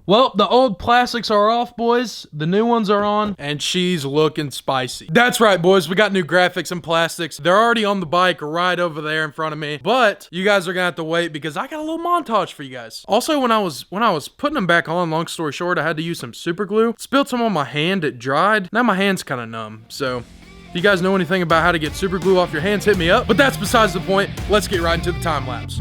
Well, the old plastics are off, boys. The new ones are on, and she's looking spicy. That's right, boys. We got new graphics and plastics. They're already on the bike right over there in front of me, but you guys are gonna have to wait because I got a little montage for you guys. Also, when I was putting them back on, long story short, I had to use some super glue. Spilled some on my hand. It dried. Now my hand's kind of numb, so if you guys know anything about how to get super glue off your hands, hit me up. But that's besides the point. Let's get right into the time lapse.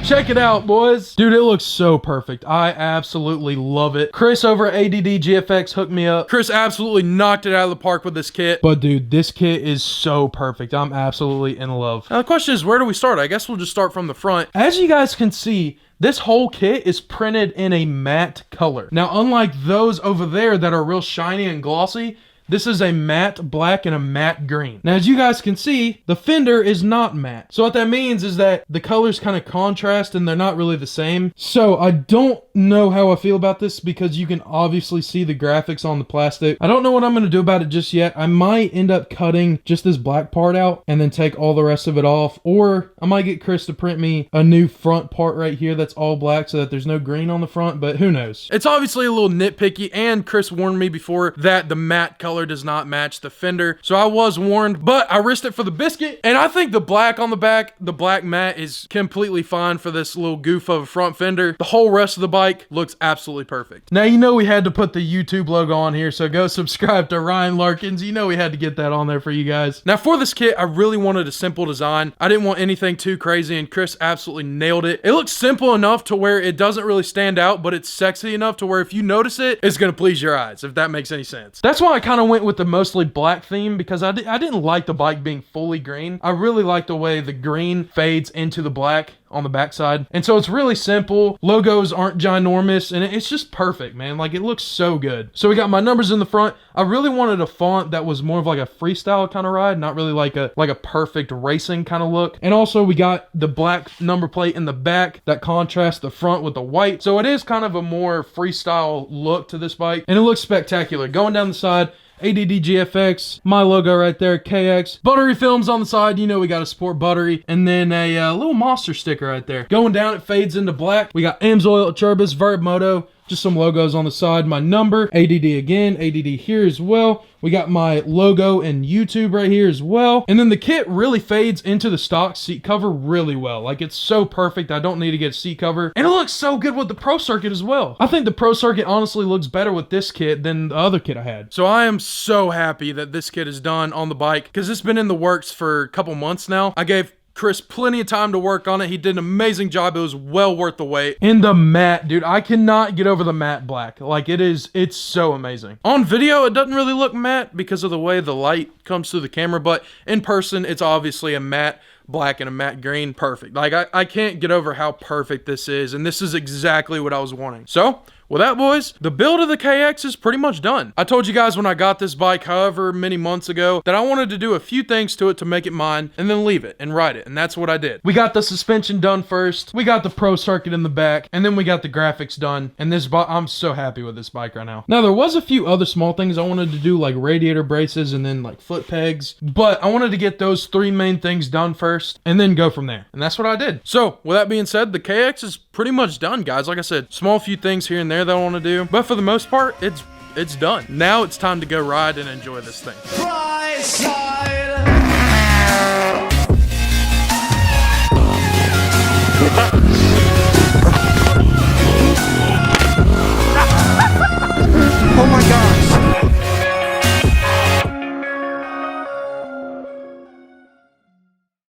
Check it out, boys. Dude, it looks so perfect. I absolutely love it. Chris over at ADD GFX hooked me up. Chris absolutely knocked it out of the park with this kit. But dude, this kit is so perfect. I'm absolutely in love. Now the question is, where do we start? I guess we'll just start from the front. As you guys can see, this whole kit is printed in a matte color. Now, unlike those over there that are real shiny and glossy, this is a matte black and a matte green. Now, as you guys can see, the fender is not matte. So what that means is that the colors kind of contrast and they're not really the same. So I don't know how I feel about this because you can obviously see the graphics on the plastic. I don't know what I'm going to do about it just yet. I might end up cutting just this black part out and then take all the rest of it off. Or I might get Chris to print me a new front part right here that's all black so that there's no green on the front, but who knows? It's obviously a little nitpicky, and Chris warned me before that the matte color does not match the fender, so I was warned, but I risked it for the biscuit, and I think the black on the back, the black matte, is completely fine for this little goof of a front fender. The whole rest of the bike looks absolutely perfect. Now, you know we had to put the YouTube logo on here, so go subscribe to Ryan Larkins. You know we had to get that on there for you guys. Now, for this kit, I really wanted a simple design. I didn't want anything too crazy, and Chris absolutely nailed it. It looks simple enough to where it doesn't really stand out, but it's sexy enough to where if you notice it, it's gonna please your eyes, if that makes any sense. That's why I kind of went with the mostly black theme, because I didn't like the bike being fully green. I really like the way the green fades into the black on the backside. And so it's really simple. Logos aren't ginormous, and it's just perfect, man. Like, it looks so good. So we got my numbers in the front. I really wanted a font that was more of like a freestyle kind of ride, not really like a perfect racing kind of look. And also we got the black number plate in the back that contrasts the front with the white. So it is kind of a more freestyle look to this bike, and it looks spectacular. Going down the side, ADD GFX, my logo right there, KX. Buttery films on the side, you know we got a sport buttery. And then a little monster sticker right there. Going down, it fades into black. We got Amsoil, Turbis, Verb Moto. Just some logos on the side. My number, ADD again, ADD here as well. We got my logo and YouTube right here as well. And then the kit really fades into the stock seat cover really well. Like, it's so perfect. I don't need to get a seat cover. And it looks so good with the Pro Circuit as well. I think the Pro Circuit honestly looks better with this kit than the other kit I had. So I am so happy that this kit is done on the bike, because it's been in the works for a couple months now. I gave Chris plenty of time to work on it. He did an amazing job. It was well worth the wait. And the matte, dude, I cannot get over the matte black. Like, it's so amazing. On video, it doesn't really look matte because of the way the light comes through the camera, but in person, it's obviously a matte black and a matte green. Perfect. Like, I can't get over how perfect this is, and this is exactly what I was wanting. So, with that, boys, the build of the KX is pretty much done. I told you guys when I got this bike, however many months ago, that I wanted to do a few things to it to make it mine, and then leave it and ride it, and that's what I did. We got the suspension done first, we got the Pro Circuit in the back, and then we got the graphics done, and this bike, I'm so happy with this bike right now. Now, there was a few other small things I wanted to do, like radiator braces and then like foot pegs, but I wanted to get those three main things done first, and then go from there, and that's what I did. So, with that being said, the KX is pretty much done, guys. Like I said, small few things here and there that I want to do, but for the most part, it's done. Now it's time to go ride and enjoy this thing.